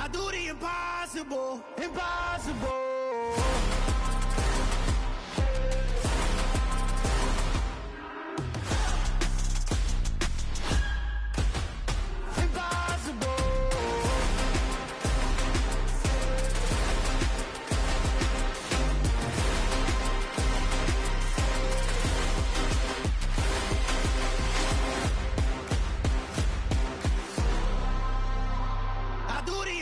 I do the impossible, impossible.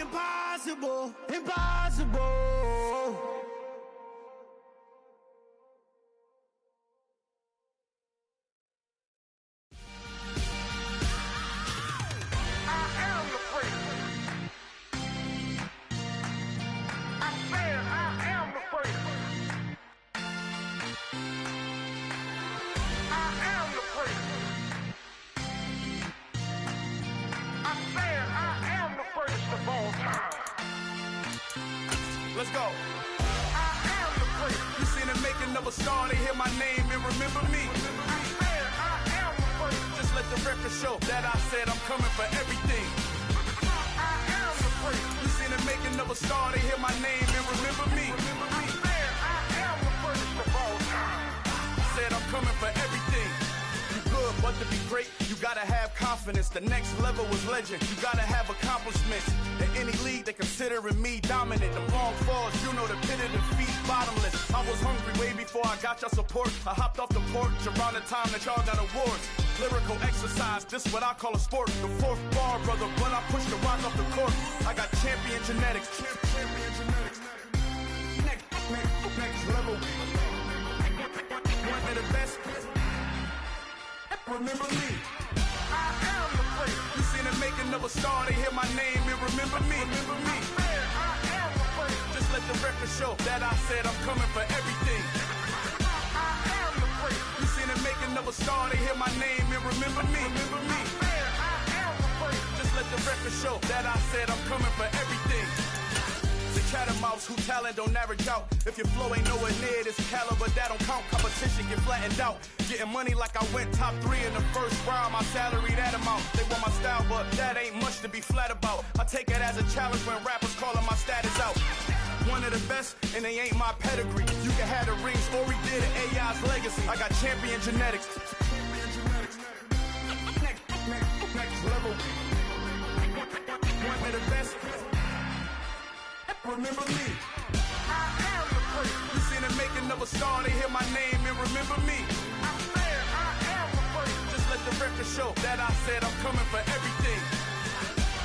Impossible, impossible. Let's go. I am the prince. You seen the making of a star, they hear my name and remember me. I am the prince. Just let the record show that I said I'm coming for everything. I am the prince. You seen the making of a star, they hear my name and remember me. I am the prince of all time. Said I'm coming for everything. Good, but to be great, you gotta have confidence. The next level was legend. You gotta have accomplishments. In any league, they considering me dominant. The wrong falls, you know the pit of defeat, bottomless. I was hungry way before I got your support. I hopped off the porch around the time that y'all got awards. Lyrical exercise, this what I call a sport. The fourth bar, brother, when I push the rock off the court. I got champion genetics. Champion genetics. Next level. One of the best. Remember me. I am the prince. You seen the making of a star, they hear my name and remember me. Remember me. I am the prince. Just let the record show that I said I'm coming for everything. I am the prince. You seen the making of a star, they hear my name and remember me. Remember me. I am the prince. Just let the record show that I said I'm coming for everything. The cat and mouse who talent don't average out. If your flow ain't nowhere near this caliber, that don't count. Competition get flattened out. Getting money like I went top 3 in the first round. My salary that amount. They want my style, but that ain't much to be flat about. I take it as a challenge when rappers calling my status out. One of the best, and they ain't my pedigree. You can have the rings, or we did it, AI's legacy. I got champion genetics. Next level. One of the best. Remember me. I am the prince. You seen the making of a star, they hear my name and remember me. I am the prince. Just let the record show that I said I'm coming for everything.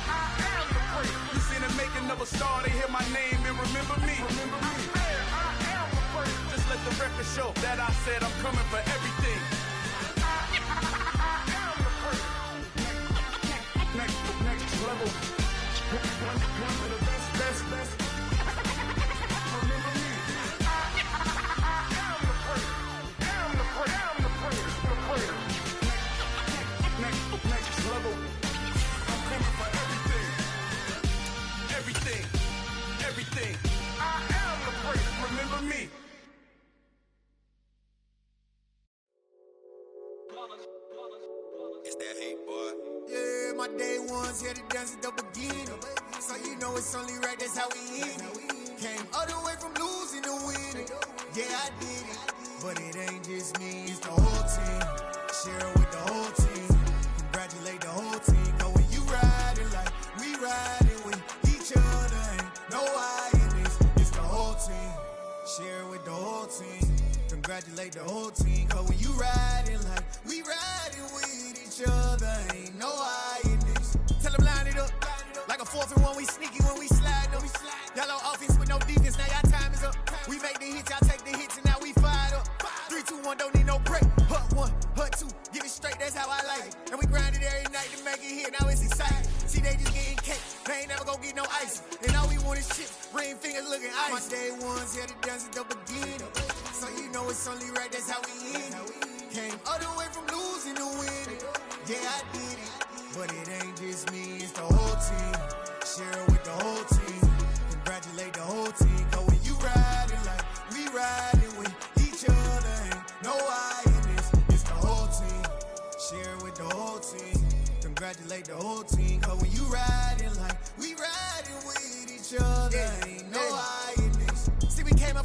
I am the prince. You seen the making of a star, they hear my name and remember me. Remember me. I am the prince. Just let the record show that I said I'm coming for everything. I am the prince. Next level. One of the best. Next level. I'm coming for everything. Everything. I am the prince. Remember me. It's that hate, boy. Yeah, my day ones here to dance at the beginning. So you know it's only right, that's how we end it. Came all the way from losing to winning. Yeah, I did it. But it ain't just me, it's the whole team. Share with the whole team. Congratulate the whole team. Cause when you riding like we riding with each other, ain't no I in this. It's the whole team. Share with the whole team. Congratulate the whole team. Cause when you riding like we riding with each other, ain't no I in this. Tell them line it up. Like a 4th and 1, we sneaky when we slide them. Yellow offense with no defense, now y'all time is up. We make the hits, y'all take the hits, and now we fired up. 3, 2, 1, don't need no break. Hut 1, hut 2, get it straight, that's how I like it. And we grind it every night to make it hit, now it's exciting. See, they just getting cake, they ain't never gonna get no ice. And all we want is chips, ring fingers looking ice. My day ones here to dance at the beginning. So you know it's only right, that's how we end it. Came all the way from losing to winning. Yeah, I did it. But it ain't just me, it's the whole team. Share with the whole team. Congratulate the whole team. Cause when you riding like we riding with each other, ain't no I in this. It's the whole team. Share with the whole team. Congratulate the whole team. Cause when you riding like we riding with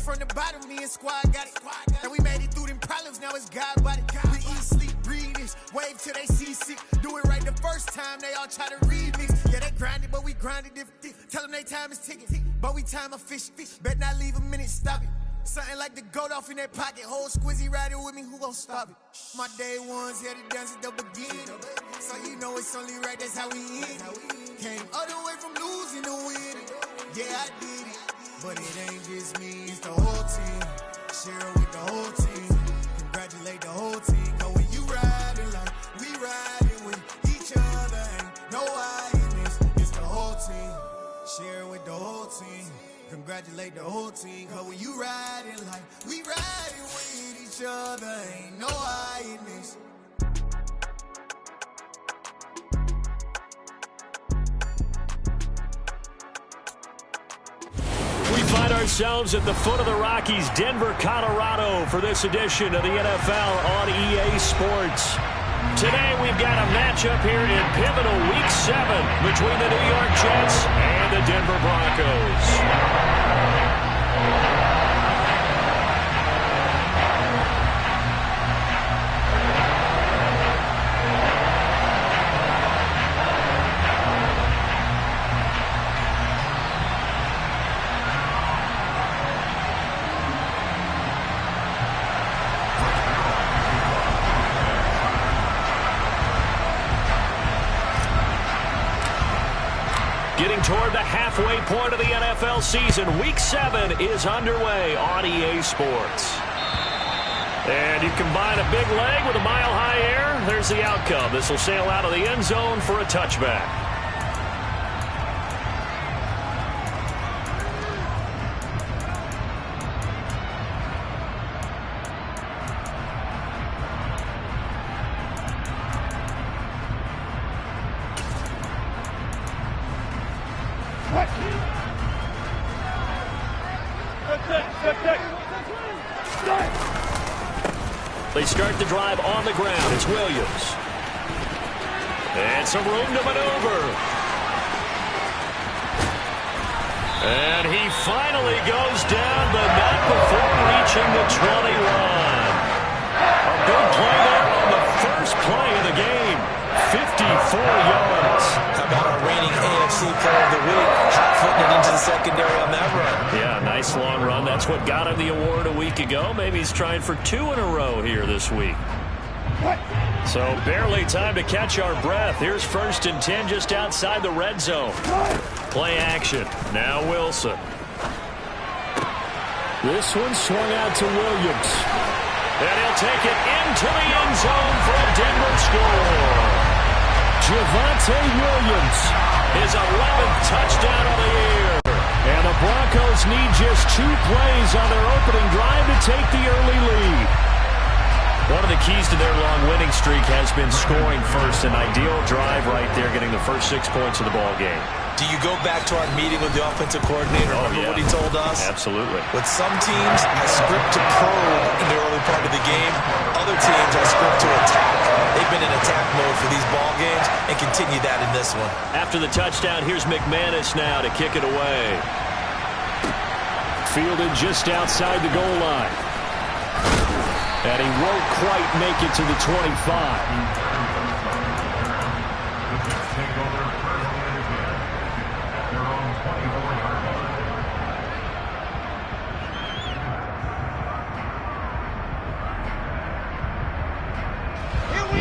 from the bottom, me and squad got it. And we made it through them problems, now it's God body. We eat, sleep, breathe this, wave till they see sick. Do it right the first time, they all try to remix. Yeah, they grinded, but we grinded different. Tell them they time is ticking, but we time a fish. Bet not leave a minute, stop it. Something like the goat off in that pocket. Whole squizzy riding with me, who gon' stop it? My day ones, yeah, the dance at the beginning. So you know it's only right, that's how we end. Came all the way from losing to winning. Yeah, I did it, but it ain't just me, it's the whole team. Share it with the whole team. Congratulate the whole team. Cause when you riding like we riding with each other, ain't no I in this. It's the whole team. Share it with the whole team. Congratulate the whole team. Cause when you riding like we riding with each other, ain't no I in this. We find ourselves at the foot of the Rockies, Denver, Colorado, for this edition of the NFL on EA Sports. Today we've got a matchup here in pivotal Week 7 between the New York Jets and the Denver Broncos. Getting toward the halfway point of the NFL season, Week 7 is underway on EA Sports. And you combine a big leg with a mile-high air, there's the outcome. This will sail out of the end zone for a touchback. They start the drive on the ground. It's Williams. And some room to maneuver. And he finally goes down, but not before reaching the 21. A big play there on the first play of the game. 54 yards. How about our reigning AFC Player of the Week, hot-footing it into the secondary on that run? Yeah, nice long run. That's what got him the award a week ago. Maybe he's trying for 2 in a row here this week. So barely time to catch our breath. Here's 1st and 10 just outside the red zone. Play action. Now Wilson. This one swung out to Williams. And he'll take it into the end zone for a Denver score. Javonte Williams, his 11th touchdown of the year. And the Broncos need just 2 plays on their opening drive to take the early lead. One of the keys to their long winning streak has been scoring first. An ideal drive right there, getting the first 6 points of the ball game. Do you go back to our meeting with the offensive coordinator? Remember what he told us? Absolutely. With some teams, I script to probe in the early part of the game. Other teams, I script to attack. They've been in attack mode for these ball games and continue that in this one. After the touchdown, here's McManus now to kick it away. Fielded just outside the goal line. And he won't quite make it to the 25.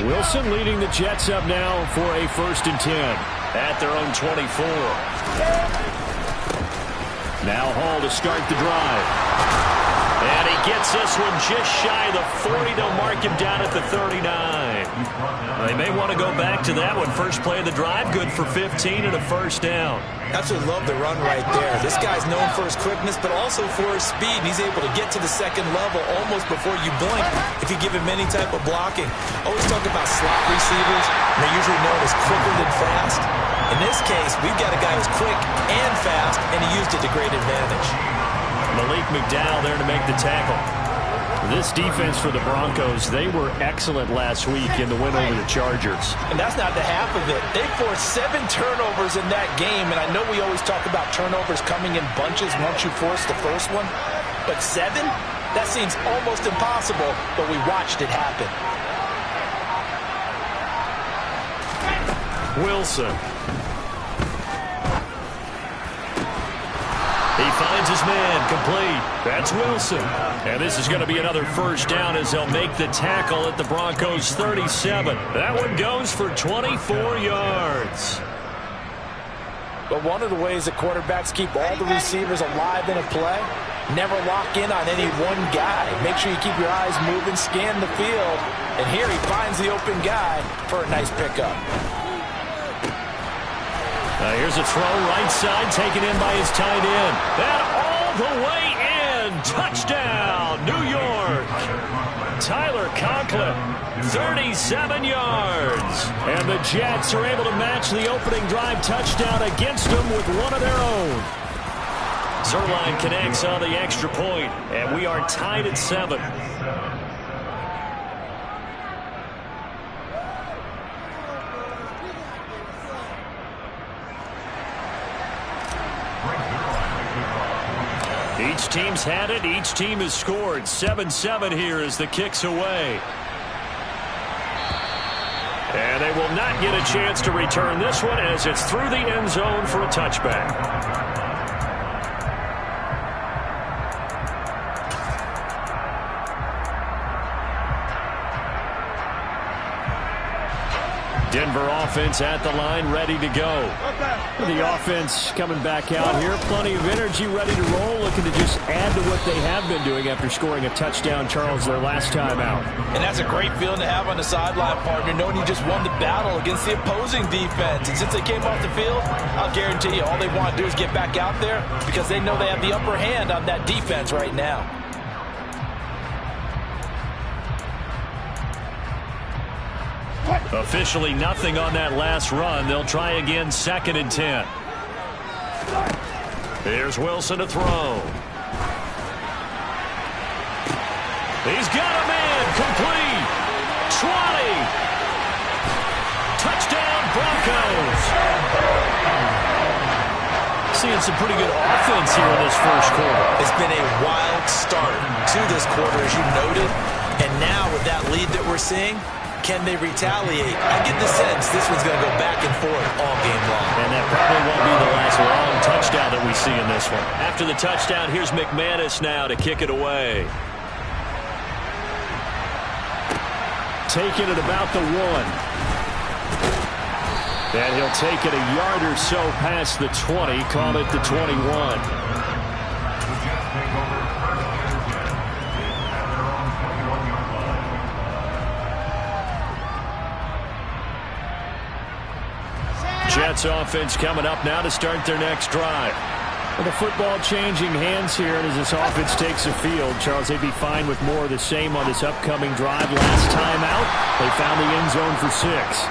Wilson leading the Jets up now for a 1st and 10 at their own 24. Now Hall to start the drive. And he gets this one just shy of the 40. They'll mark him down at the 39. They may want to go back to that one. First play of the drive, good for 15 and a 1st down. Absolutely love the run right there. This guy's known for his quickness, but also for his speed. And he's able to get to the second level almost before you blink if you give him any type of blocking. Always talk about slot receivers. They're usually known as quicker than fast. In this case, we've got a guy who's quick and fast, and he used it to great advantage. Malik McDowell there to make the tackle. This defense for the Broncos, they were excellent last week in the win over the Chargers. And that's not the half of it. They forced 7 turnovers in that game, and I know we always talk about turnovers coming in bunches once you force the first one. But 7? That seems almost impossible, but we watched it happen. Wilson. He finds his man, complete. That's Wilson. And this is going to be another first down as they'll make the tackle at the Broncos' 37. That one goes for 24 yards. But one of the ways that quarterbacks keep all the receivers alive in a play, never lock in on any one guy. Make sure you keep your eyes moving, scan the field. And here he finds the open guy for a nice pickup. Here's a throw right side taken in by his tight end. And all the way in. Touchdown, New York. Tyler Conklin, 37 yards. And the Jets are able to match the opening drive touchdown against them with one of their own. Zerline connects on the extra point, and we are tied at 7. Each team's had it. Each team has scored. 7-7 here as the kick's away. And they will not get a chance to return this one as it's through the end zone for a touchback. Denver offense at the line, ready to go. The offense coming back out here. Plenty of energy, ready to roll, looking to just add to what they have been doing after scoring a touchdown, Charles, their last time out. And that's a great feeling to have on the sideline, partner, knowing you just won the battle against the opposing defense. And since they came off the field, I'll guarantee you all they want to do is get back out there because they know they have the upper hand on that defense right now. Officially nothing on that last run. They'll try again, 2nd and 10. Here's Wilson to throw. He's got a man, complete. 20. Touchdown, Broncos. Seeing some pretty good offense here in this first quarter. It's been a wild start to this quarter, as you noted. And now with that lead that we're seeing, can they retaliate? I get the sense this one's going to go back and forth all game long. And that probably won't be the last long touchdown that we see in this one. After the touchdown, here's McManus now to kick it away. Taking it about the 1. And he'll take it a yard or so past the 20, call it the 21. Jets offense coming up now to start their next drive. With the football changing hands here, and as this offense takes the field, Charles, they'd be fine with more of the same on this upcoming drive. Last time out, they found the end zone for 6.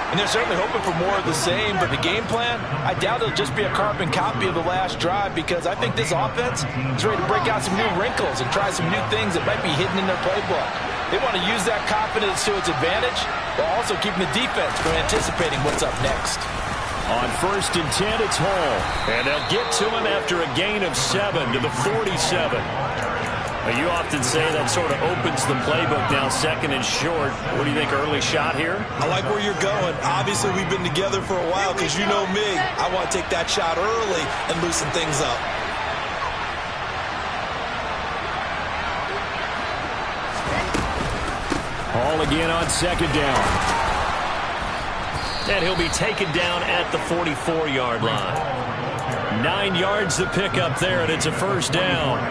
And they're certainly hoping for more of the same, but the game plan, I doubt it'll just be a carbon copy of the last drive because I think this offense is ready to break out some new wrinkles and try some new things that might be hidden in their playbook. They want to use that confidence to its advantage, while also keeping the defense from anticipating what's up next. On 1st and 10, it's Hall. And they'll get to him after a gain of 7 to the 47. Now, you often say that sort of opens the playbook now, 2nd and short. What do you think, early shot here? I like where you're going. Obviously, we've been together for a while because you know me. I want to take that shot early and loosen things up. Hall again on 2nd down. And he'll be taken down at the 44-yard line. 9 yards to pick up there, and it's a first down.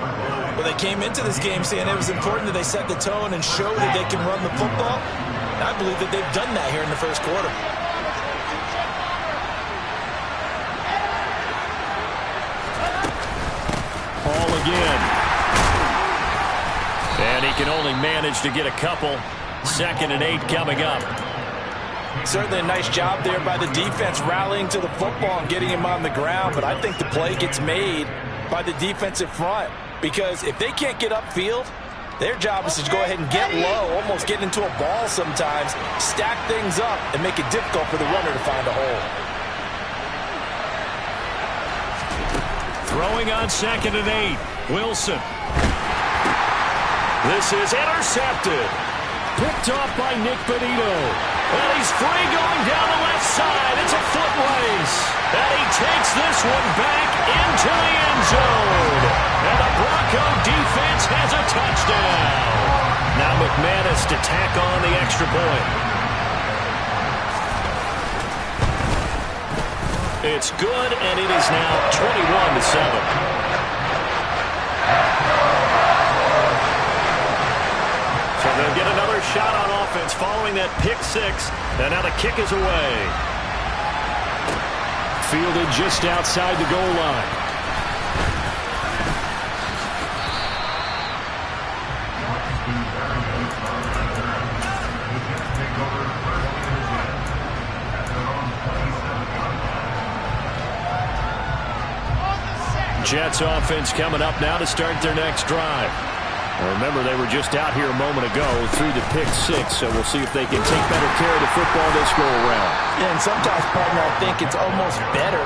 Well, they came into this game saying it was important that they set the tone and show that they can run the football. And I believe that they've done that here in the first quarter. Hall again. And he can only manage to get a couple. 2nd and 8 coming up. Certainly a nice job there by the defense rallying to the football and getting him on the ground, but I think the play gets made by the defensive front because if they can't get upfield, their job is to go ahead and get low, almost get into a ball sometimes, stack things up, and make it difficult for the runner to find a hole. Throwing on 2nd and 8, Wilson. This is intercepted. Picked off by Nick Benito. And he's free going down the left side. It's a foot race. And he takes this one back into the end zone. And the Bronco defense has a touchdown. Now McManus to tack on the extra point. It's good, and it is now 21-7. So they'll get another shot on offense following that pick six. And now the kick is away. Fielded just outside the goal line. Jets offense coming up now to start their next drive. Remember, they were just out here a moment ago through the pick six, so we'll see if they can take better care of the football this go-around. Yeah, and sometimes, partner, I think it's almost better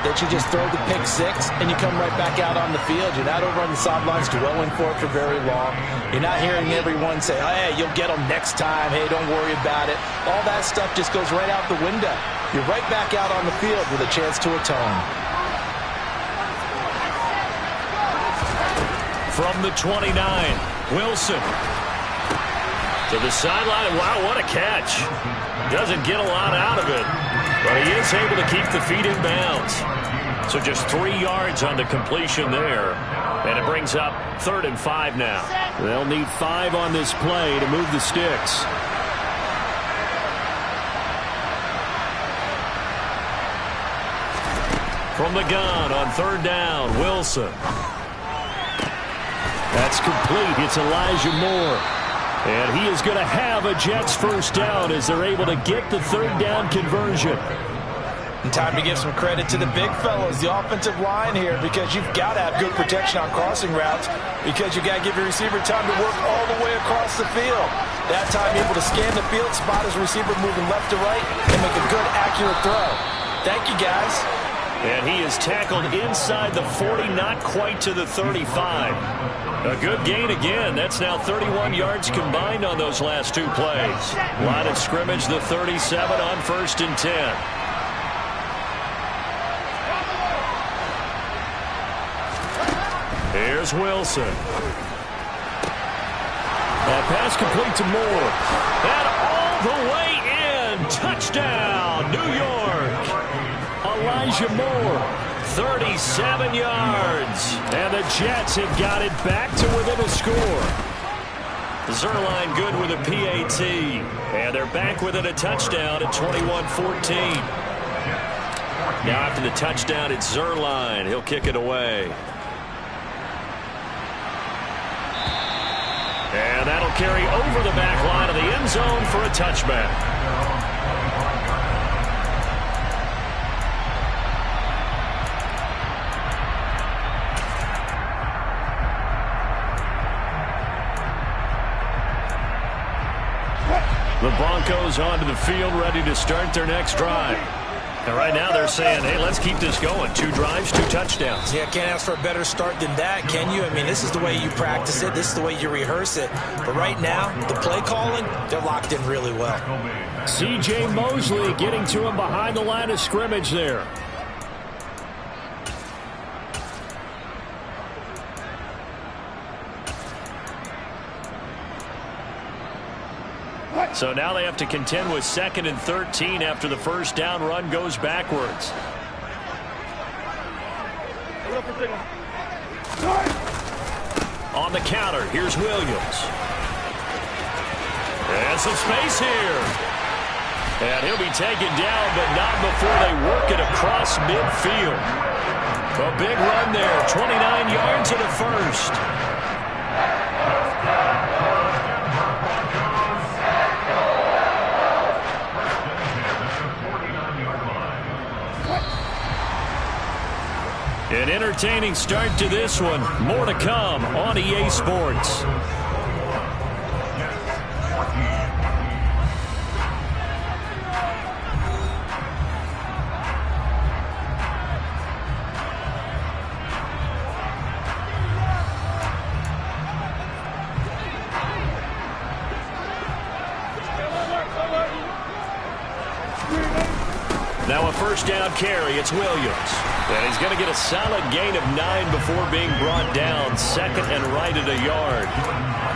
that you just throw the pick six and you come right back out on the field. You're not over on the sidelines dwelling for it for very long. You're not hearing everyone say, hey, you'll get them next time. Hey, don't worry about it. All that stuff just goes right out the window. You're right back out on the field with a chance to atone. From the 29, Wilson. To the sideline. Wow, what a catch. Doesn't get a lot out of it, but he is able to keep the feet in bounds. So just 3 yards on the completion there. And it brings up 3rd and 5 now. They'll need 5 on this play to move the sticks. From the gun on 3rd down, Wilson. That's complete. It's Elijah Moore. And he is going to have a Jets first down as they're able to get the 3rd down conversion. And time to give some credit to the big fellows, the offensive line here, because you've got to have good protection on crossing routes, because you've got to give your receiver time to work all the way across the field. That time able to scan the field, spot his receiver moving left to right, and make a good, accurate throw. Thank you, guys. And he is tackled inside the 40, not quite to the 35. A good gain again. That's now 31 yards combined on those last 2 plays. Line of scrimmage, the 37 on 1st and 10. Here's Wilson. That pass complete to Moore. And all the way in. Touchdown, New York. Elijah Moore, 37 yards. And the Jets have got it back to within a score. Zerline good with a PAT. And they're back within a touchdown at 21-14. Now after the touchdown, it's Zerline. He'll kick it away. And that'll carry over the back line of the end zone for a touchback. The Broncos onto the field, ready to start their next drive. And right now they're saying, hey, let's keep this going. 2 drives, 2 touchdowns. Yeah, can't ask for a better start than that, can you? I mean, this is the way you practice it. This is the way you rehearse it. But right now, the play calling, they're locked in really well. C.J. Mosley getting to him behind the line of scrimmage there. So now they have to contend with 2nd and 13 after the first down run goes backwards. On the counter, here's Williams. And some space here. And he'll be taken down, but not before they work it across midfield. A big run there, 29 yards and a first. An entertaining start to this one. More to come on EA Sports. Now a first down carry. It's Williams. And he's going to get a solid gain of 9 before being brought down. Second and right at a yard.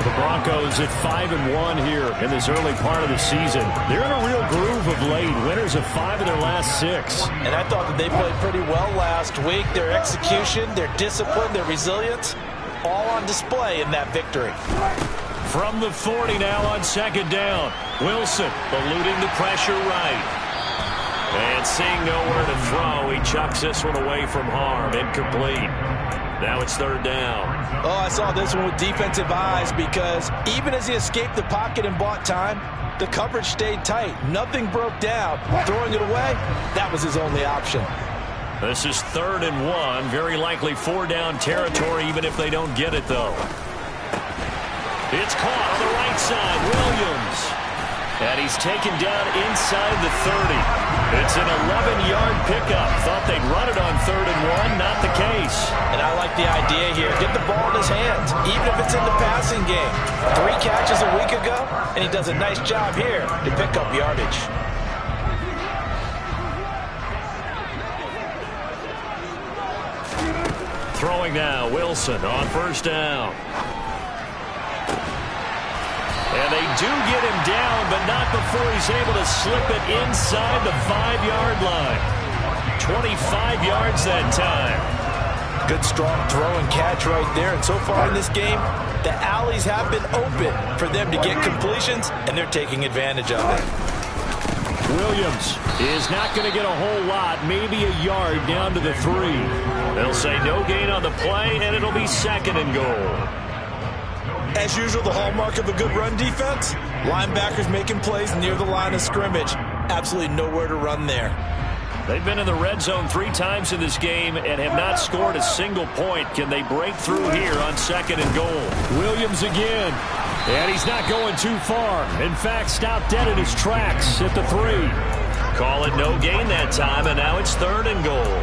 The Broncos at 5-1 here in this early part of the season. They're in a real groove of late. Winners of 5 of their last 6. And I thought that they played pretty well last week. Their execution, their discipline, their resilience, all on display in that victory. From the 40 now on second down. Wilson eluding the pressure right. And seeing nowhere to throw, he chucks this one away from harm. Incomplete. Now it's third down. Oh, I saw this one with defensive eyes because even as he escaped the pocket and bought time, the coverage stayed tight. Nothing broke down. Throwing it away, that was his only option. This is 3rd and 1. Very likely 4-down territory, even if they don't get it, though. It's caught on the right side. Williams. And he's taken down inside the 30. It's an 11-yard pickup. Thought they'd run it on 3rd and 1. Not the case. And I like the idea here. Get the ball in his hands, even if it's in the passing game. 3 catches a week ago, and he does a nice job here to pick up yardage. Throwing now, Wilson on first down. And they do get him down, but not before he's able to slip it inside the 5-yard line. 25 yards that time. Good strong throw and catch right there. And so far in this game, the alleys have been open for them to get completions, and they're taking advantage of it. Williams is not going to get a whole lot, maybe a yard down to the 3. They'll say no gain on the play, and it'll be 2nd and goal. As usual, the hallmark of a good run defense, linebackers making plays near the line of scrimmage. Absolutely nowhere to run there. They've been in the red zone 3 times in this game and have not scored a single point. Can they break through here on 2nd and goal? Williams again. And he's not going too far. In fact, stopped dead in his tracks at the 3. Call it no gain that time, and now it's 3rd and goal.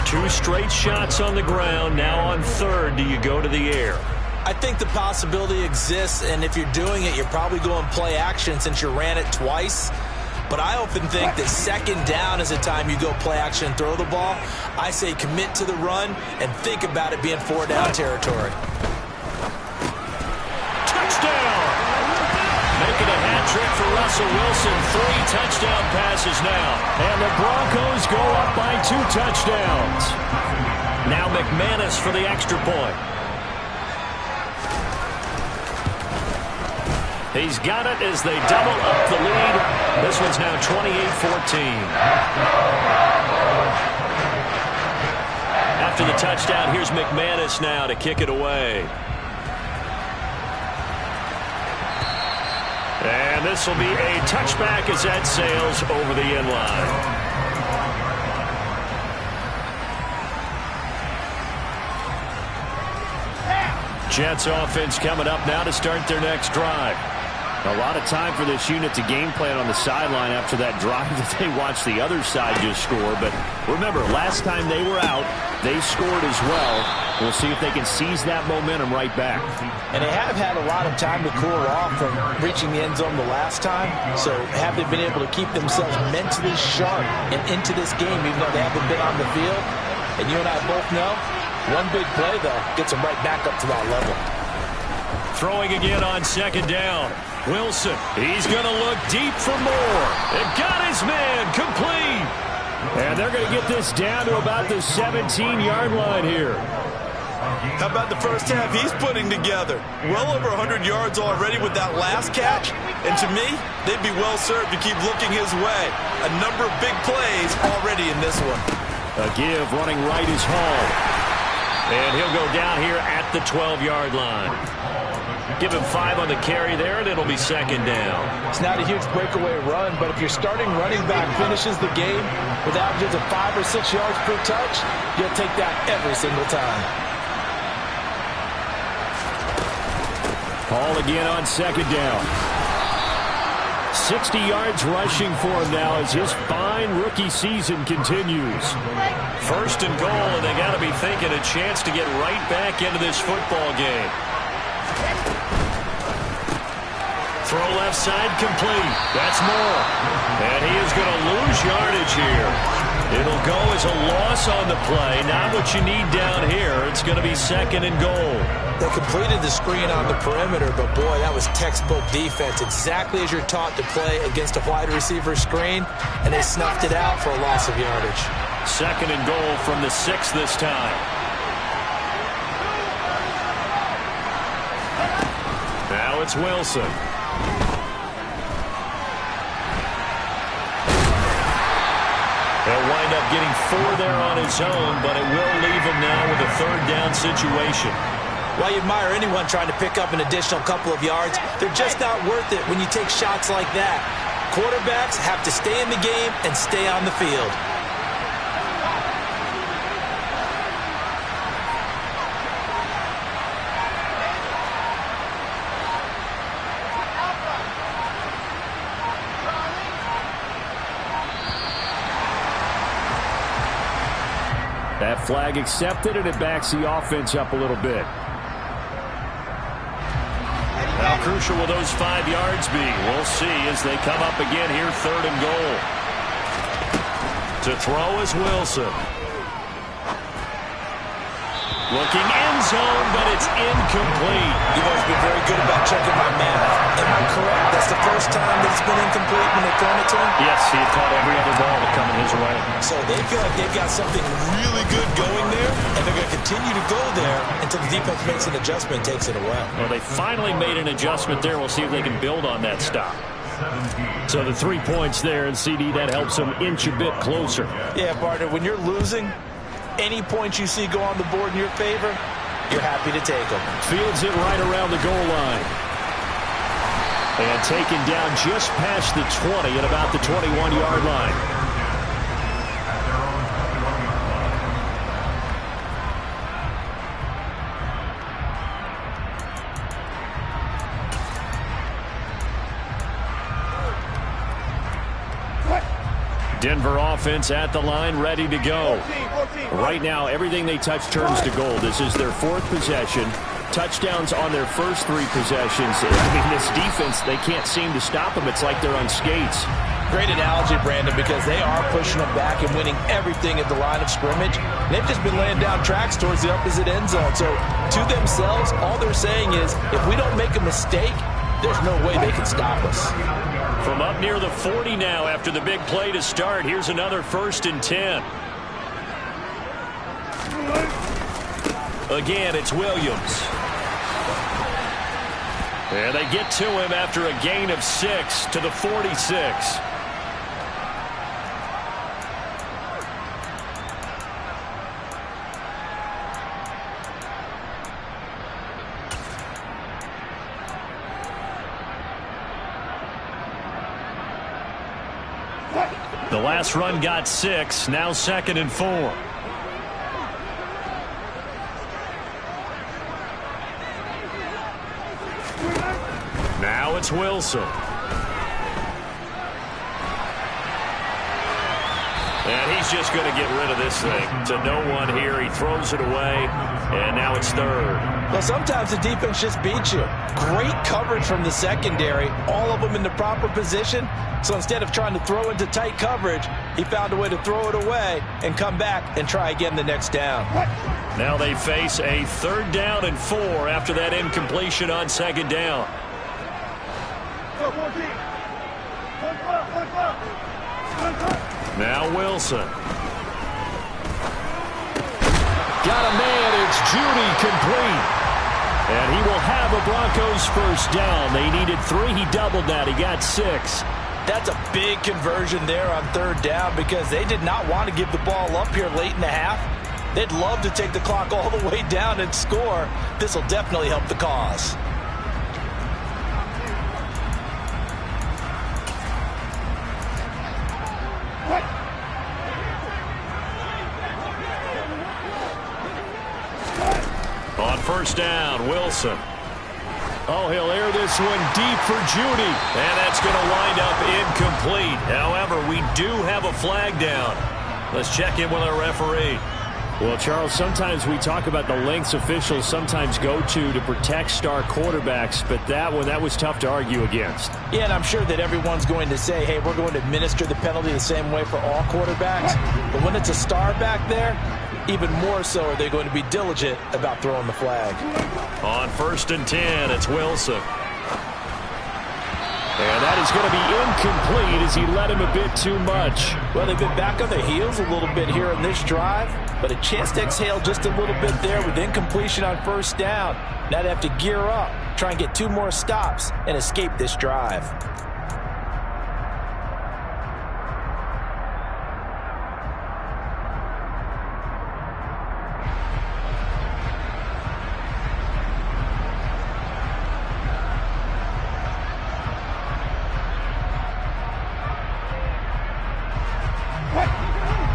2 straight shots on the ground. Now on 3rd, do you go to the air? I think the possibility exists, and if you're doing it, you're probably going play action since you ran it twice. But I often think that 2nd down is the time you go play action and throw the ball. I say commit to the run and think about it being 4-down territory. Touchdown! Making a hat trick for Russell Wilson. 3 touchdown passes now. And the Broncos go up by 2 touchdowns. Now McManus for the extra point. He's got it as they double up the lead. This one's now 28-14. After the touchdown, here's McManus now to kick it away. And this will be a touchback as that sails over the end line. Jets offense coming up now to start their next drive. A lot of time for this unit to game plan on the sideline after that drive that they watched the other side just score. But remember, last time they were out, they scored as well. We'll see if they can seize that momentum right back. And they have had a lot of time to cool off from reaching the end zone the last time. So have they been able to keep themselves mentally sharp and into this game, even though they haven't been on the field? And you and I both know, one big play, though, gets them right back up to that level. Throwing again on 2nd down. Wilson, he's going to look deep for more. And got his man complete. And they're going to get this down to about the 17-yard line here. How about the first half he's putting together? Well over 100 yards already with that last catch. And to me, they'd be well served to keep looking his way. A number of big plays already in this one. A give running right is Hall. And he'll go down here at the 12-yard line. Give him 5 on the carry there, and it'll be 2nd down. It's not a huge breakaway run, but if your starting running back finishes the game with averages of 5 or 6 yards per touch, you'll take that every single time. Hall again on 2nd down. 60 yards rushing for him now as his fine rookie season continues. 1st and goal, and they got to be thinking a chance to get right back into this football game. Throw left side complete. That's Moore. And he is going to lose yardage here. It'll go as a loss on the play. Not what you need down here. It's going to be 2nd and goal. They completed the screen on the perimeter, but boy, that was textbook defense. Exactly as you're taught to play against a wide receiver screen, and they snuffed it out for a loss of yardage. 2nd and goal from the 6 this time. Now it's Wilson. He'll wind up getting 4 there on his own, but it will leave him now with a 3rd down situation. While you admire anyone trying to pick up an additional couple of yards, they're just not worth it when you take shots like that. Quarterbacks have to stay in the game and stay on the field. That flag accepted, and it backs the offense up a little bit. How crucial will those 5 yards be? We'll see as they come up again here, 3rd and goal. To throw is Wilson. Looking end zone, but it's incomplete. You've always been very good about checking my math. Am I correct? That's the first time that it's been incomplete when they've thrown it to him? Yes, he had caught every other ball that coming his way. So they feel like they've got something really good going there, and they're going to continue to go there until the defense makes an adjustment and takes it away. Well, they finally made an adjustment there. We'll see if they can build on that stop. So the 3 points there, and CD, that helps them inch a bit closer. Yeah, partner, when you're losing, any points you see go on the board in your favor, you're happy to take them. Fields it right around the goal line. And taken down just past the 20 at about the 21-yard line. Denver offense at the line, ready to go. Right now, everything they touch turns to gold. This is their 4th possession. Touchdowns on their first 3 possessions. I mean, this defense, they can't seem to stop them. It's like they're on skates. Great analogy, Brandon, because they are pushing them back and winning everything at the line of scrimmage. They've just been laying down tracks towards the opposite end zone. So, to themselves, all they're saying is, if we don't make a mistake, there's no way they can stop us. From up near the 40 now after the big play to start. Here's another 1st and 10. Again, it's Williams. And they get to him after a gain of 6 to the 46. The last run got 6, now 2nd and 4. Now it's Wilson. And he's just going to get rid of this thing. To no one here. He throws it away, and now it's 3rd. Well, sometimes the defense just beats you. Great coverage from the secondary, all of them in the proper position. So instead of trying to throw into tight coverage, he found a way to throw it away and come back and try again the next down. Now they face a 3rd down and 4 after that incompletion on 2nd down. Now Wilson. Got a man. It's Judy complete. And he will have a Broncos 1st down. They needed 3. He doubled that. He got 6. That's a big conversion there on 3rd down because they did not want to give the ball up here late in the half. They'd love to take the clock all the way down and score. This will definitely help the cause. On 1st down, Wilson. Oh, he'll air this one deep for Judy. And that's going to wind up incomplete. However, we do have a flag down. Let's check in with our referee. Well, Charles, sometimes we talk about the lengths officials sometimes go to protect star quarterbacks, but that was tough to argue against. Yeah, and I'm sure that everyone's going to say, hey, we're going to administer the penalty the same way for all quarterbacks. But when it's a star back there, even more so are they going to be diligent about throwing the flag. On 1st and 10, it's Wilson. And that is going to be incomplete as he led him a bit too much. Well, they've been back on their heels a little bit here in this drive, but a chance to exhale just a little bit there with incompletion on 1st down. Now they have to gear up, try and get 2 more stops, and escape this drive.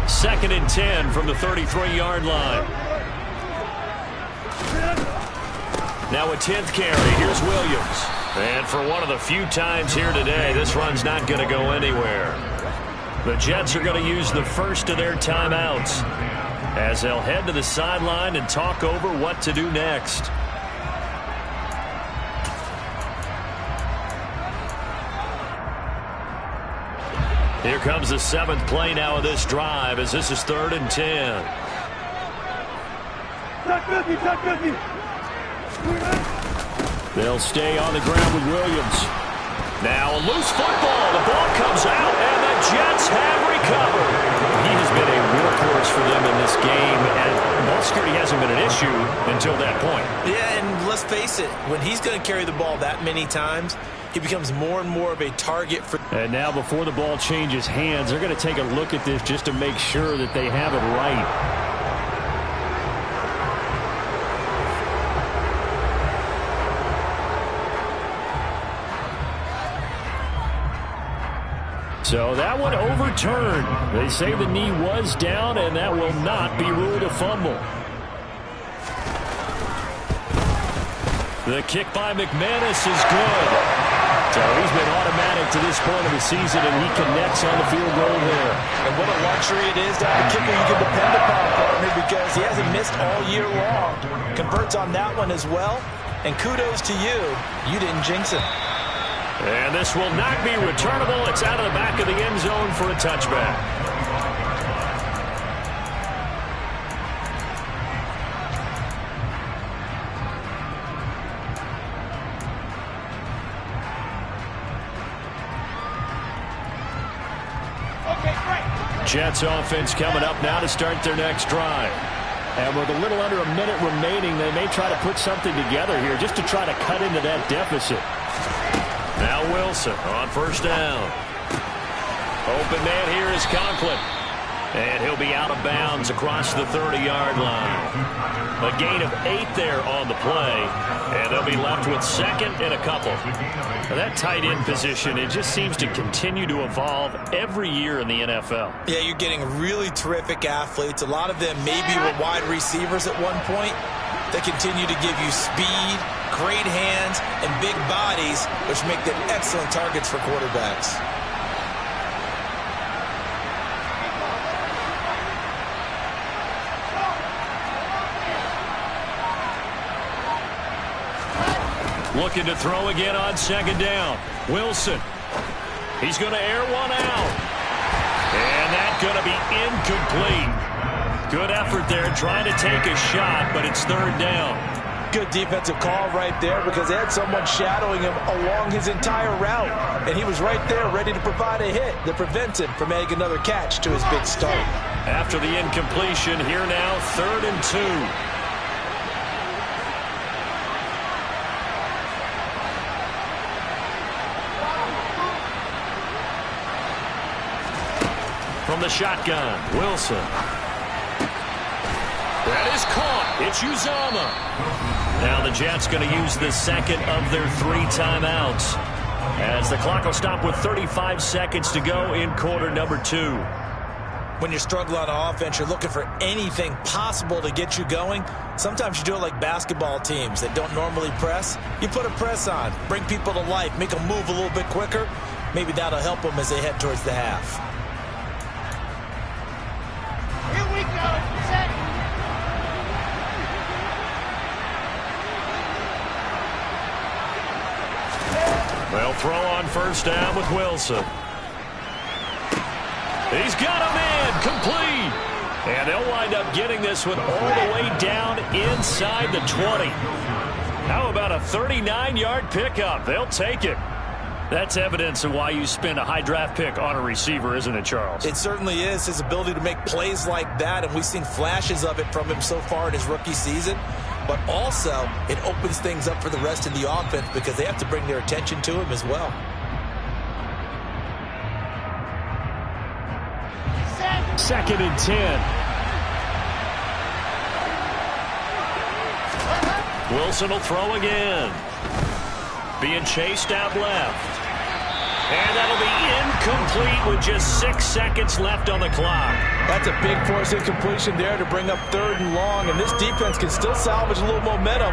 Second and 10 from the 33-yard line. Now a 10th carry. Here's Williams. And for one of the few times here today, this run's not going to go anywhere. The Jets are going to use the first of their timeouts as they'll head to the sideline and talk over what to do next. Here comes the 7th play now of this drive as this is 3rd and 10. They'll stay on the ground with Williams. Now a loose football. The ball comes out, and the Jets have recovered. He has been a workhorse for them in this game, and ball security hasn't been an issue until that point. Yeah, and let's face it, when he's going to carry the ball that many times, he becomes more and more of a target for... And now before the ball changes hands, they're going to take a look at this just to make sure that they have it right. So that one overturned. They say the knee was down, and that will not be ruled a fumble. The kick by McManus is good. So he's been automatic to this point of the season, and he connects on the field goal there. And what a luxury it is to have a kicker you can depend upon, partner, because he hasn't missed all year long. Converts on that one as well. And kudos to you. You didn't jinx him. And this will not be returnable. It's out of the back of the end zone for a touchback. Jets offense coming up now to start their next drive. And with a little under a minute remaining, they may try to put something together here just to try to cut into that deficit. Now Wilson on 1st down. Open man here is Conklin. And he'll be out of bounds across the 30-yard line. A gain of 8 there on the play. And they'll be left with 2nd and a couple. Now that tight end position, it just seems to continue to evolve every year in the NFL. Yeah, you're getting really terrific athletes. A lot of them maybe were wide receivers at one point. They continue to give you speed, great hands, and big bodies, which make them excellent targets for quarterbacks. Looking to throw again on 2nd down. Wilson. He's going to air one out. And that's going to be incomplete. Good effort there trying to take a shot, but it's 3rd down. Good defensive call right there because they had someone shadowing him along his entire route. And he was right there ready to provide a hit that prevents him from adding another catch to his big start. After the incompletion, here now 3rd and 2. From the shotgun, Wilson. That is caught. It's Uzama. Now the Jets going to use the 2nd of their 3 timeouts. As the clock will stop with 35 seconds to go in quarter number 2. When you're struggling on offense, you're looking for anything possible to get you going. Sometimes you do it like basketball teams that don't normally press. You put a press on, bring people to life, make them move a little bit quicker. Maybe that'll help them as they head towards the half. throw on first down with Wilson. He's got a man complete. And they'll wind up getting this one all the way down inside the 20. How about a 39-yard pickup? They'll take it. That's evidence of why you spend a high draft pick on a receiver, isn't it, Charles? It certainly is. His ability to make plays like that, and we've seen flashes of it from him so far in his rookie season. But also, it opens things up for the rest of the offense because they have to bring their attention to him as well. Second and 10. Wilson will throw again. Being chased out left. And that'll be incomplete with just 6 seconds left on the clock. That's a big force incompletion there to bring up 3rd and long, and this defense can still salvage a little momentum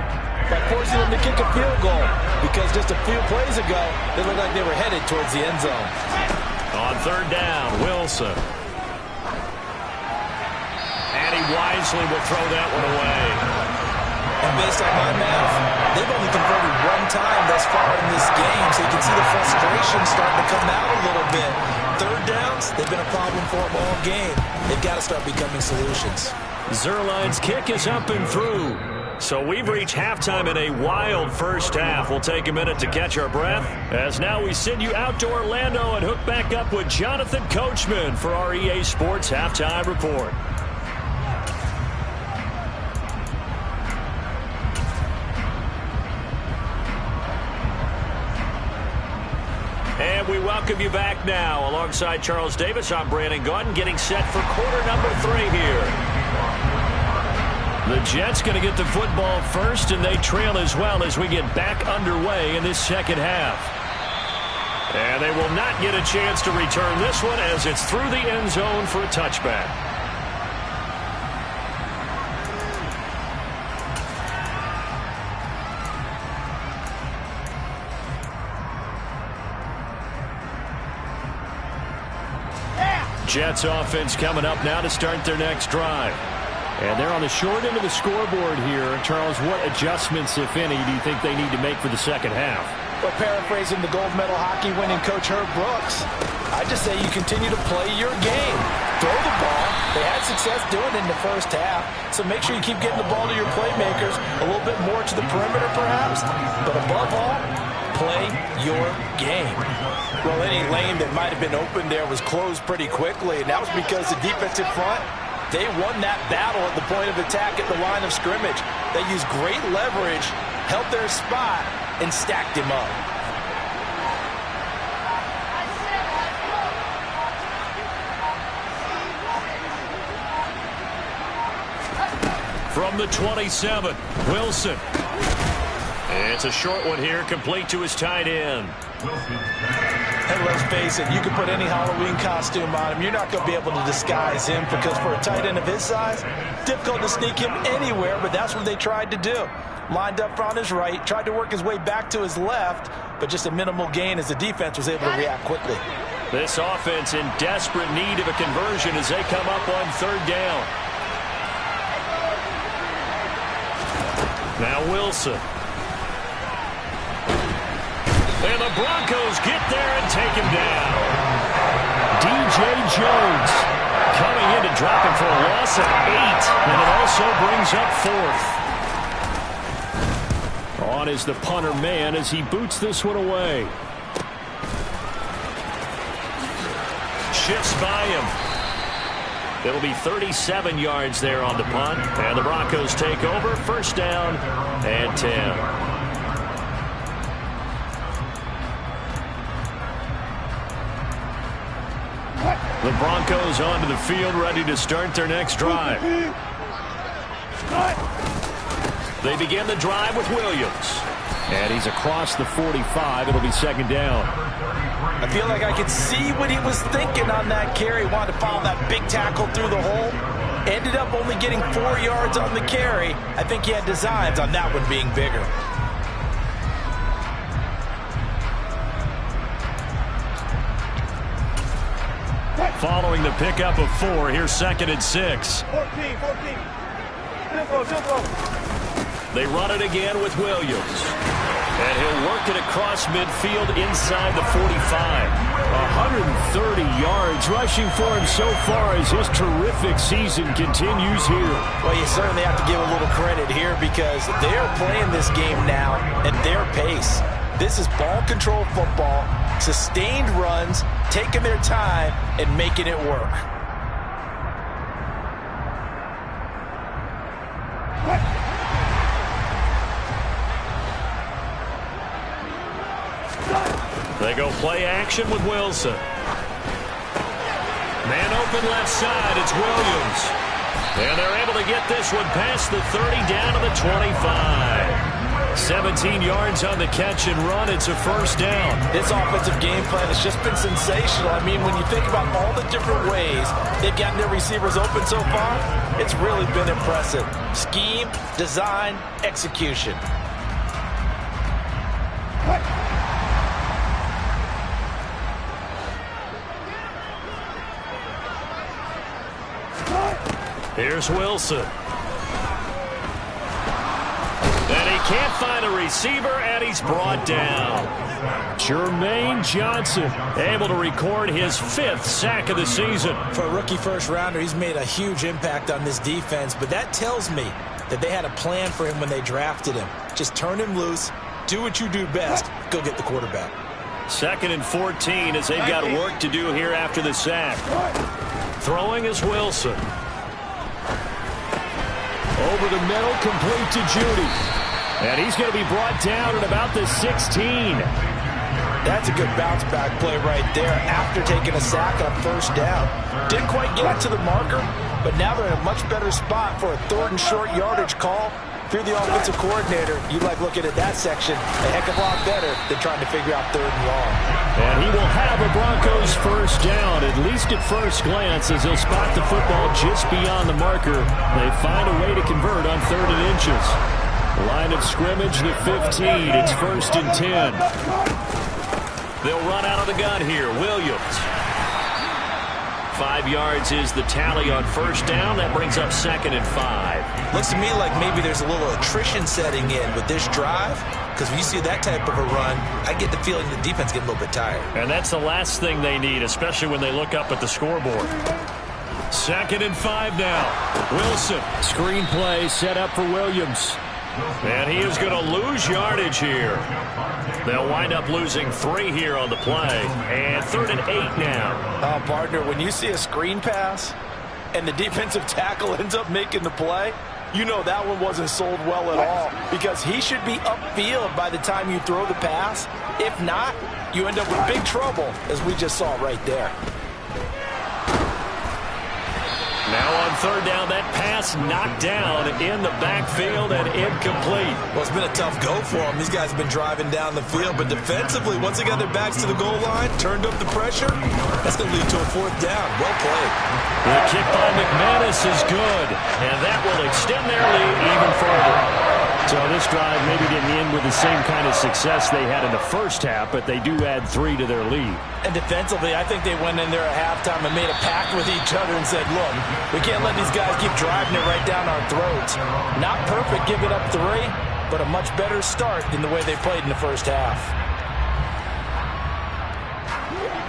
by forcing them to kick a field goal, because just a few plays ago, they looked like they were headed towards the end zone. On 3rd down, Wilson. And he wisely will throw that one away. And based on my math, they've only converted one time thus far in this game, so you can see the frustration starting to come out a little bit. 3rd downs, they've been a problem for them all game. They've got to start becoming solutions. Zerline's kick is up and through. So we've reached halftime in a wild first half. We'll take a minute to catch our breath, as now we send you out to Orlando and hook back up with Jonathan Coachman for our EA Sports Halftime Report. And we welcome you back now. Alongside Charles Davis, I'm Brandon Gaudin, getting set for quarter number 3 here. The Jets going to get the football first, and they trail as well as we get back underway in this second half. And they will not get a chance to return this one as it's through the end zone for a touchback. Jets offense coming up now to start their next drive. And they're on the short end of the scoreboard here. Charles, what adjustments, if any, do you think they need to make for the second half? Well, paraphrasing the gold medal hockey winning coach Herb Brooks, I just say you continue to play your game. Throw the ball. They had success doing it in the first half, so make sure you keep getting the ball to your playmakers, a little bit more to the perimeter perhaps, but above all, play your game. Well, any lane that might have been open there was closed pretty quickly, and that was because the defensive front, they won that battle at the point of attack at the line of scrimmage. They used great leverage, held their spot, and stacked him up. From the 27, Wilson. It's a short one here, complete to his tight end. And let's face it, you can put any Halloween costume on him. You're not going to be able to disguise him, because for a tight end of his size, difficult to sneak him anywhere, but that's what they tried to do. Lined up on his right, tried to work his way back to his left, but just a minimal gain as the defense was able to react quickly. This offense in desperate need of a conversion as they come up on 3rd down. Now Wilson. And the Broncos get there and take him down. DJ Jones coming in to drop him for a loss of 8. And it also brings up 4th. On is the punter man as he boots this one away. Shifts by him. It'll be 37 yards there on the punt. And the Broncos take over. 1st down and 10. The Broncos onto the field, ready to start their next drive. They begin the drive with Williams. And he's across the 45. It'll be 2nd down. I feel like I could see what he was thinking on that carry. Wanted to follow that big tackle through the hole. Ended up only getting 4 yards on the carry. I think he had designs on that one being bigger. Following the pickup of 4, here's 2nd and 6. 14. They run it again with Williams. And he'll work it across midfield inside the 45. 130 yards rushing for him so far as his terrific season continues here. Well, you certainly have to give a little credit here because they are playing this game now at their pace. This is ball control football, sustained runs, taking their time, and making it work. They go play action with Wilson. Man open left side, it's Williams. And they're able to get this one past the 30 down to the 25. 17 yards on the catch and run. It's a first down. This offensive game plan has just been sensational. I mean, when you think about all the different ways they've gotten their receivers open so far, it's really been impressive. Scheme, design, execution. Here's Wilson. And he can't find a receiver, and he's brought down. Jermaine Johnson able to record his 5th sack of the season. For a rookie first-rounder, he's made a huge impact on this defense, but that tells me that they had a plan for him when they drafted him. Just turn him loose, do what you do best, go get the quarterback. 2nd and 14 as they've got work to do here after the sack. Throwing is Wilson. Over the middle, complete to Judy. And he's going to be brought down at about the 16. That's a good bounce-back play right there after taking a sack on first down. Didn't quite get to the marker, but now they're in a much better spot for a 3rd and short yardage call. If you're the offensive coordinator, you like looking at that section a heck of a lot better than trying to figure out 3rd and long. And he will have a Broncos first down, at least at first glance, as he'll spot the football just beyond the marker. They find a way to convert on 3rd and inches. Line of scrimmage, the 15. It's 1st and 10. They'll run out of the gun here. Williams. 5 yards is the tally on first down. That brings up 2nd and 5. Looks to me like maybe there's a little attrition setting in with this drive, because when you see that type of a run, I get the feeling the defense getting a little bit tired. And that's the last thing they need, especially when they look up at the scoreboard. 2nd and 5 now. Wilson. Screen play set up for Williams. And he is going to lose yardage here. They'll wind up losing 3 here on the play. And 3rd and 8 now. Partner, when you see a screen pass and the defensive tackle ends up making the play, you know that one wasn't sold well at all, because he should be upfield by the time you throw the pass. If not, you end up with big trouble, as we just saw right there. Now on 3rd down, that pass knocked down in the backfield and incomplete. Well, it's been a tough go for them. These guys have been driving down the field, but defensively, once they got their backs to the goal line, turned up the pressure, that's going to lead to a 4th down. Well played. The kick by McManus is good, and that will extend their lead even further. So this drive maybe didn't end with the same kind of success they had in the first half, but they do add 3 to their lead. And defensively, I think they went in there at halftime and made a pact with each other and said, look, we can't let these guys keep driving it right down our throats. Not perfect giving up 3, but a much better start than the way they played in the first half.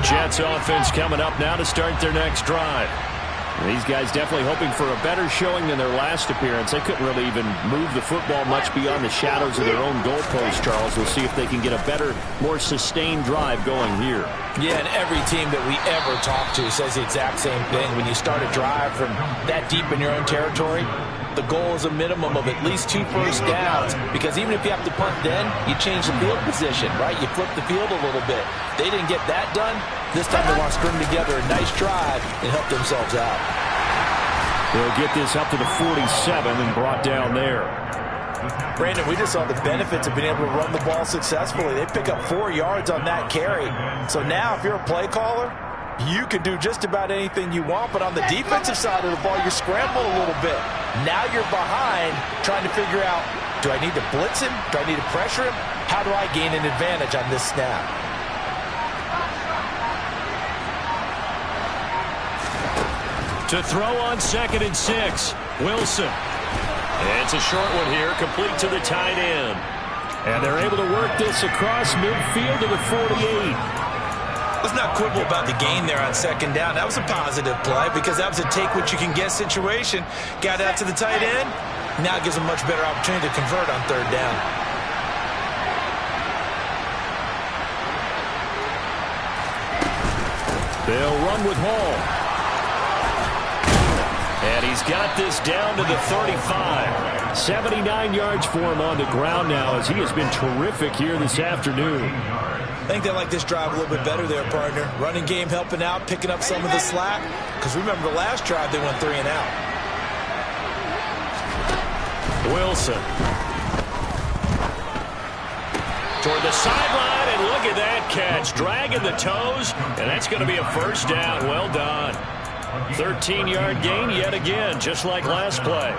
Jets offense coming up now to start their next drive. These guys definitely hoping for a better showing than their last appearance. They couldn't really even move the football much beyond the shadows of their own goalpost, Charles. We'll see if they can get a better, more sustained drive going here. Yeah, and every team that we ever talk to says the exact same thing. When you start a drive from that deep in your own territory, the goal is a minimum of at least 2 first downs, because even if you have to punt then, you change the field position, right? You flip the field a little bit. They didn't get that done. This time they want to string together a nice drive and help themselves out. They'll get this up to the 47 and brought down there. Brandon, we just saw the benefits of being able to run the ball successfully. They pick up 4 yards on that carry. So now if you're a play caller, you can do just about anything you want, but on the defensive side of the ball, you scramble a little bit. Now you're behind trying to figure out, do I need to blitz him? Do I need to pressure him? How do I gain an advantage on this snap? To throw on 2nd and 6, Wilson. And it's a short one here, complete to the tight end. And they're able to work this across midfield to the 48. Let's not quibble about the gain there on second down. That was a positive play because that was a take-what-you-can-get situation. Got out to the tight end. Now it gives them a much better opportunity to convert on third down. They'll run with Hall. And he's got this down to the 35. 79 yards for him on the ground now as he has been terrific here this afternoon. I think they like this drive a little bit better there, partner. Running game helping out, picking up some of the slack. Because remember, the last drive they went 3 and out. Wilson. Toward the sideline, and look at that catch. Dragging the toes, and that's going to be a first down. Well done. 13-yard gain yet again, just like last play.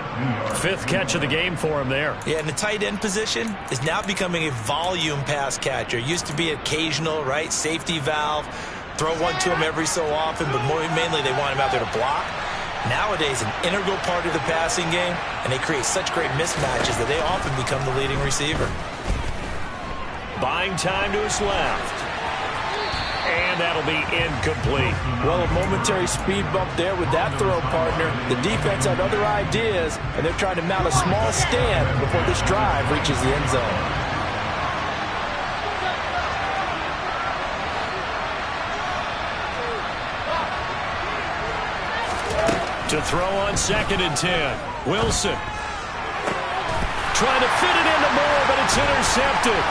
5th catch of the game for him there. Yeah, and the tight end position is now becoming a volume pass catcher. Used to be occasional, right? Safety valve. Throw one to him every so often, but mainly they want him out there to block. Nowadays, an integral part of the passing game, and they create such great mismatches that they often become the leading receiver. Buying time to his left. And that'll be incomplete. Well, a momentary speed bump there with that throw, partner. The defense had other ideas, and they're trying to mount a small stand before this drive reaches the end zone. To throw on 2nd and 10. Wilson. Trying to fit it into Moore, but it's intercepted.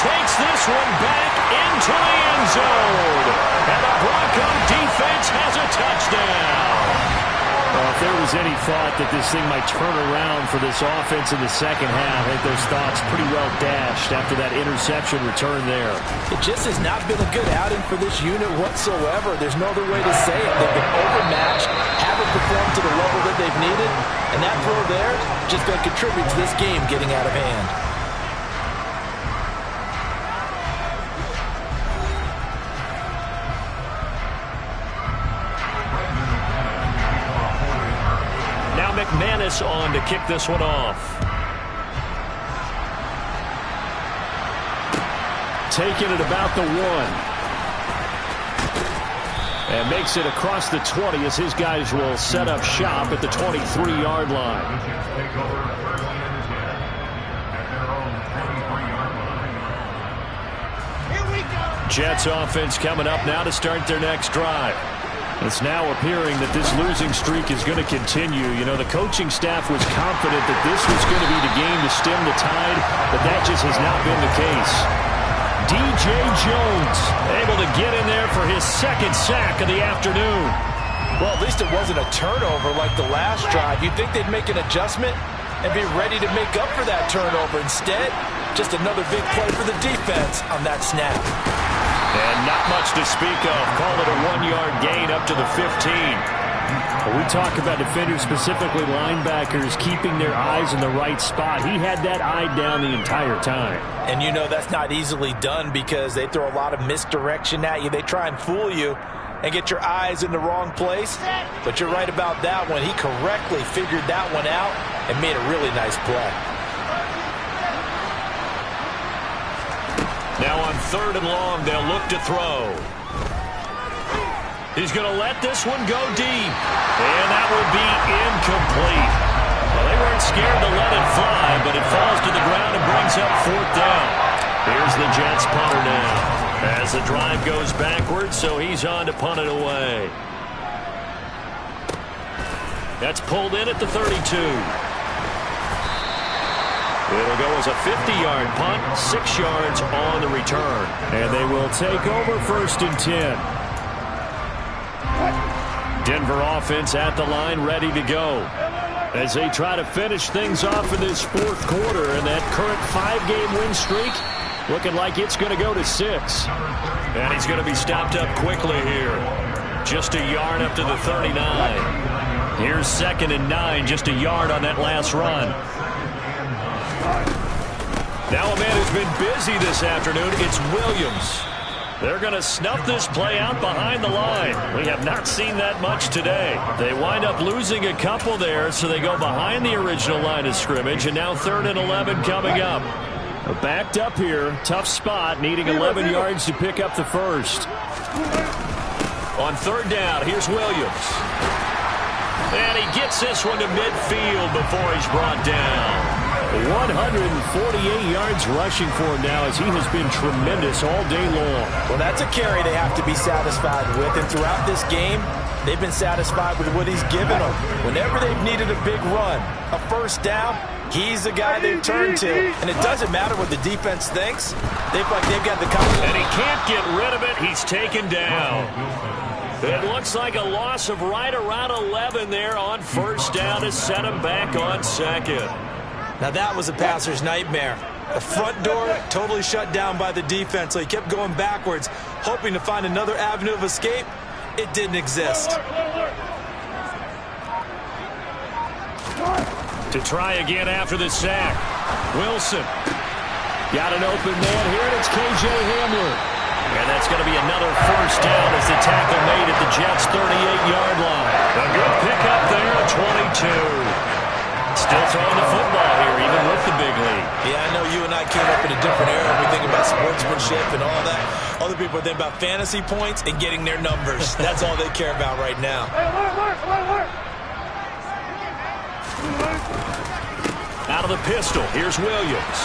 Takes this one back into the end zone. And the Bronco defense has a touchdown. Well, if there was any thought that this thing might turn around for this offense in the second half, I think those thoughts pretty well dashed after that interception return there. It just has not been a good outing for this unit whatsoever. There's no other way to say it. They've been overmatched, haven't performed to the level that they've needed, and that throw there just going to contribute to this game getting out of hand. McManus on to kick this one off. Taking it about the 1. And makes it across the 20 as his guys will set up shop at the 23-yard line. Jets offense coming up now to start their next drive. It's now appearing that this losing streak is going to continue. You know, the coaching staff was confident that this was going to be the game to stem the tide, but that just has not been the case. DJ Jones able to get in there for his 2nd sack of the afternoon. Well, at least it wasn't a turnover like the last drive. You'd think they'd make an adjustment and be ready to make up for that turnover. Instead, just another big play for the defense on that snap. And not much to speak of. Call it a 1-yard gain up to the 15. When we talk about defenders, specifically linebackers, keeping their eyes in the right spot. He had that eye down the entire time. And you know that's not easily done because they throw a lot of misdirection at you. They try and fool you and get your eyes in the wrong place. But you're right about that one. He correctly figured that one out and made a really nice play. Now on 3rd and long, they'll look to throw. He's going to let this one go deep. And that will be incomplete. Well, they weren't scared to let it fly, but it falls to the ground and brings up 4th down. Here's the Jets punter now. As the drive goes backwards, so he's on to punt it away. That's pulled in at the 32. It'll go as a 50-yard punt, 6 yards on the return. And they will take over 1st and 10. Denver offense at the line, ready to go. As they try to finish things off in this 4th quarter, and that current 5-game win streak looking like it's going to go to 6. And he's going to be stopped up quickly here. Just a yard up to the 39. Here's 2nd and 9, just a yard on that last run. Now a man who's been busy this afternoon, it's Williams. They're going to snuff this play out behind the line. We have not seen that much today. They wind up losing a couple there, so they go behind the original line of scrimmage, and now 3rd and 11 coming up. Backed up here, tough spot, needing 11 yards to pick up the first. On 3rd down, here's Williams. And he gets this one to midfield before he's brought down. 148 yards rushing for him now, as he has been tremendous all day long. Well, that's a carry they have to be satisfied with, and throughout this game, they've been satisfied with what he's given them. Whenever they've needed a big run, a first down, he's the guy they've turned to. And it doesn't matter what the defense thinks. They've got the coverage. And he can't get rid of it. He's taken down. It looks like a loss of right around 11 there on first down to set him back on 2nd. Now that was a passer's nightmare. The front door totally shut down by the defense, so he kept going backwards, hoping to find another avenue of escape. It didn't exist. To try again after the sack. Wilson. Got an open man here, and it's K.J. Hamler. And that's going to be another first down as the tackle made at the Jets' 38-yard line. A good pickup there at 22. Still throwing the football here, even with the big lead. Yeah, I know you and I came up in a different era. We think about sportsmanship and all that. Other people think about fantasy points and getting their numbers. That's all they care about right now. Out of the pistol, here's Williams.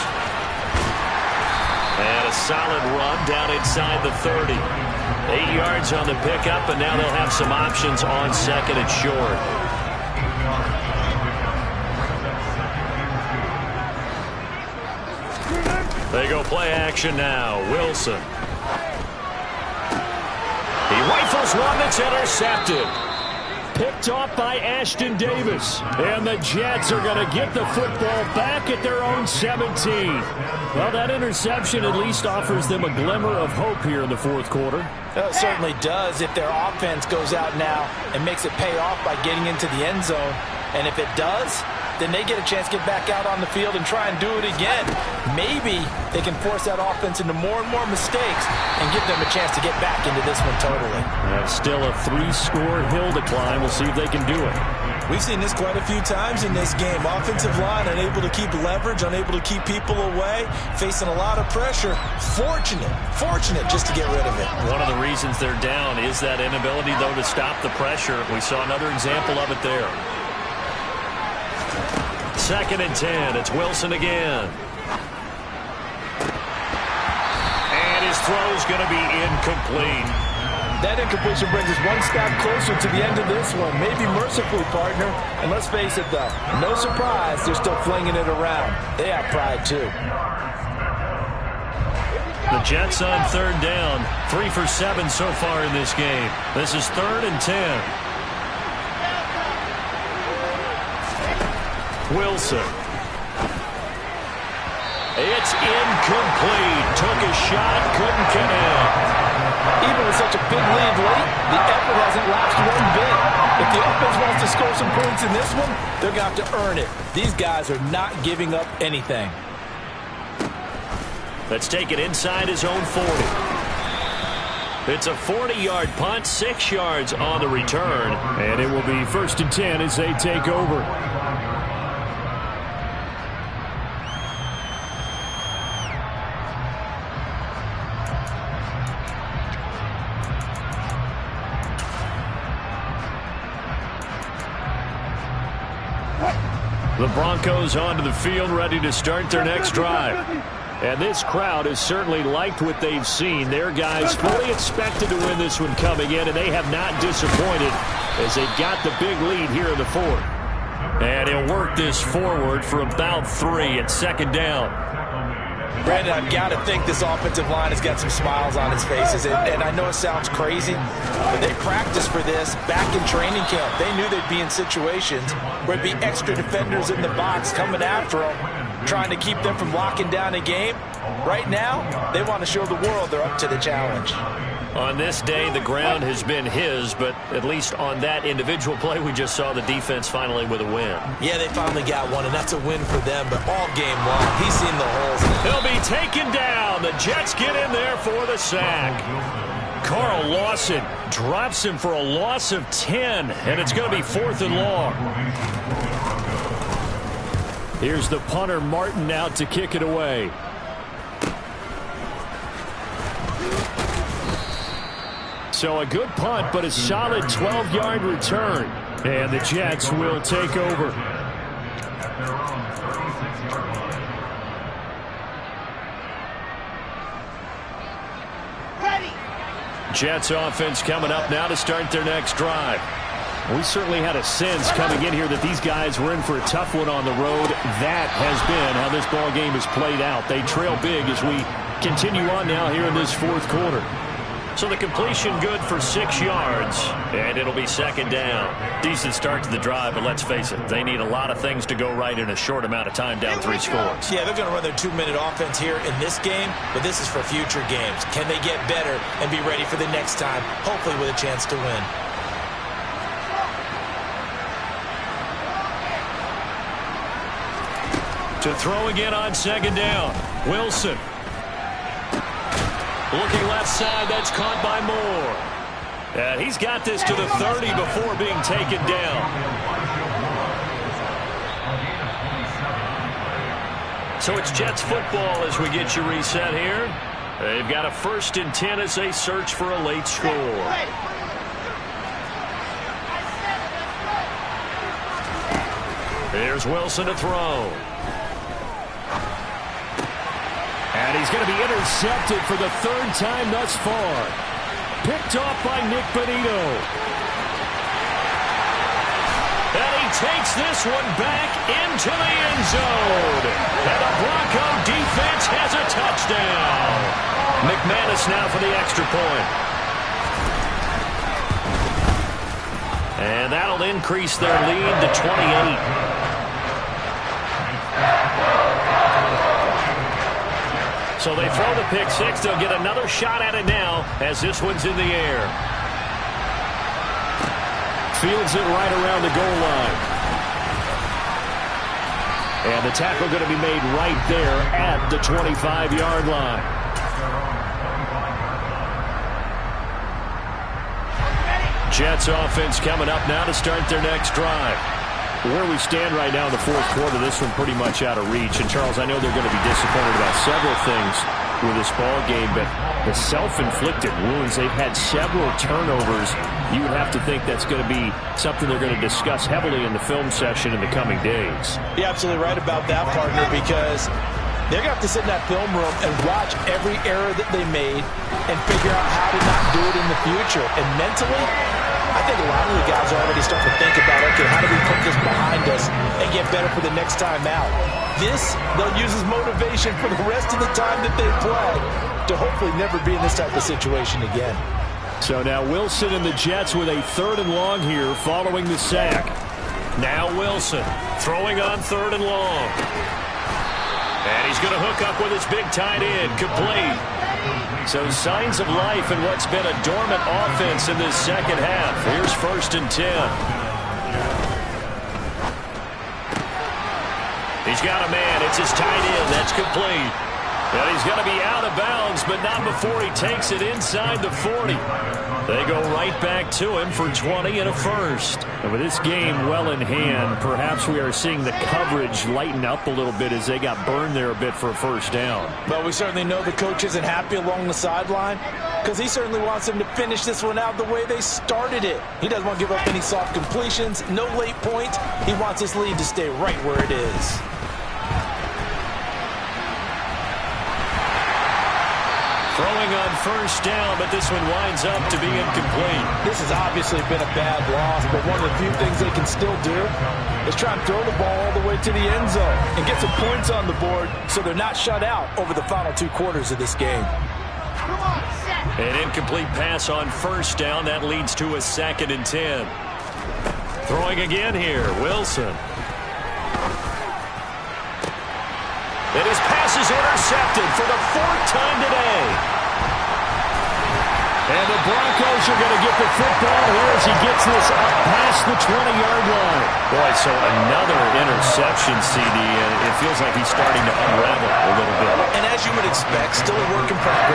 And a solid run down inside the 30. 8 yards on the pickup, and now they'll have some options on 2nd and short. They go play action now. Wilson. He rifles one that's intercepted. Picked off by Ashton Davis. And the Jets are going to get the football back at their own 17. Well, that interception at least offers them a glimmer of hope here in the 4th quarter. It certainly does if their offense goes out now and makes it pay off by getting into the end zone. And if it does, then they get a chance to get back out on the field and try and do it again. Maybe they can force that offense into more and more mistakes and give them a chance to get back into this one totally. Still a 3-score hill to climb. We'll see if they can do it. We've seen this quite a few times in this game. Offensive line unable to keep leverage, unable to keep people away, facing a lot of pressure. Fortunate just to get rid of it. One of the reasons they're down is that inability, though, to stop the pressure. We saw another example of it there. 2nd and 10. It's Wilson again. And his throw's going to be incomplete. That incompletion brings us one step closer to the end of this one. Maybe mercifully, partner. And let's face it, though, no surprise, they're still flinging it around. They have pride, too. The Jets on 3rd down. 3 for 7 so far in this game. This is 3rd and 10. Wilson. It's incomplete. Took a shot, couldn't connect. Even with such a big lead late, the effort hasn't lapsed one bit. If the offense wants to score some points in this one, they're going to have to earn it. These guys are not giving up anything. Let's take it inside his own 40. It's a 40-yard punt, 6 yards on the return. And it will be 1st and 10 as they take over. The Broncos onto the field, ready to start their next drive. And this crowd has certainly liked what they've seen. Their guys fully expected to win this one coming in, and they have not disappointed as they've got the big lead here in the 4th. And he'll work this forward for about 3 at 2nd down. Brandon, I've got to think this offensive line has got some smiles on its faces. And I know it sounds crazy, but they practiced for this back in training camp. They knew they'd be in situations where there'd be extra defenders in the box coming after them. trying to keep them from locking down a game. Right now, they want to show the world they're up to the challenge. On this day, the ground has been his, but at least on that individual play, we just saw the defense finally with a win. Yeah, they finally got one, and that's a win for them, but all game long, he's seen the holes. He'll be taken down. The Jets get in there for the sack. Carl Lawson drops him for a loss of 10, and it's going to be 4th and long. Here's the punter, Martin, out to kick it away. So a good punt, but a solid 12-yard return. And the Jets will take over. Jets offense coming up now to start their next drive. We certainly had a sense coming in here that these guys were in for a tough one on the road. That has been how this ball game has played out. They trail big as we continue on now here in this 4th quarter. So the completion good for 6 yards, and it'll be 2nd down. Decent start to the drive, but let's face it, they need a lot of things to go right in a short amount of time down 3 scores. Yeah, they're going to run their 2-minute offense here in this game, but this is for future games. Can they get better and be ready for the next time, hopefully with a chance to win? To throw again on 2nd down, Wilson. Looking left side, that's caught by Moore. And he's got this to the 30 before being taken down. So it's Jets football as we get you reset here. They've got a 1st and 10 as they search for a late score. Here's Wilson to throw. And he's going to be intercepted for the 3rd time thus far. Picked off by Nick Bonito. And he takes this one back into the end zone. And the Bronco defense has a touchdown. McManus now for the extra point. And that'll increase their lead to 28. So they throw the pick 6. They'll get another shot at it now as this one's in the air. Fields it right around the goal line. And the tackle going to be made right there at the 25-yard line. Jets offense coming up now to start their next drive. Where we stand right now in the 4th quarter, this one pretty much out of reach. And, Charles, I know they're going to be disappointed about several things with this ball game, but the self-inflicted wounds, they've had several turnovers. You would have to think that's going to be something they're going to discuss heavily in the film session in the coming days. You're absolutely right about that, partner, because they're going to have to sit in that film room and watch every error that they made and figure out how to not do it in the future. And mentally, I think a lot of the guys are already starting to think about, okay, how do we put this behind us and get better for the next time out? This, they'll use as motivation for the rest of the time that they play to hopefully never be in this type of situation again. So now Wilson and the Jets with a 3rd and long here following the sack. Now Wilson throwing on 3rd and long. And he's going to hook up with his big tight end, complete. So signs of life in what's been a dormant offense in this 2nd half. Here's 1st and 10. He's got a man. It's his tight end. That's complete. And he's going to be out of bounds, but not before he takes it inside the 40. They go right back to him for 20 and a 1st. And with this game well in hand, perhaps we are seeing the coverage lighten up a little bit as they got burned there a bit for a 1st down. But we certainly know the coach isn't happy along the sideline because he certainly wants them to finish this one out the way they started it. He doesn't want to give up any soft completions, no late points. He wants his lead to stay right where it is. Throwing on 1st down, but this one winds up to be incomplete. This has obviously been a bad loss, but one of the few things they can still do is try and throw the ball all the way to the end zone and get some points on the board so they're not shut out over the final 2 quarters of this game. An incomplete pass on 1st down. That leads to a 2nd and 10. Throwing again here, Wilson. And his pass is intercepted for the 4th time today. And the Broncos are going to get the football here as he gets this up past the 20-yard line. Boy, so another interception, CD. It feels like he's starting to unravel a little bit. And as you would expect, still a work in progress.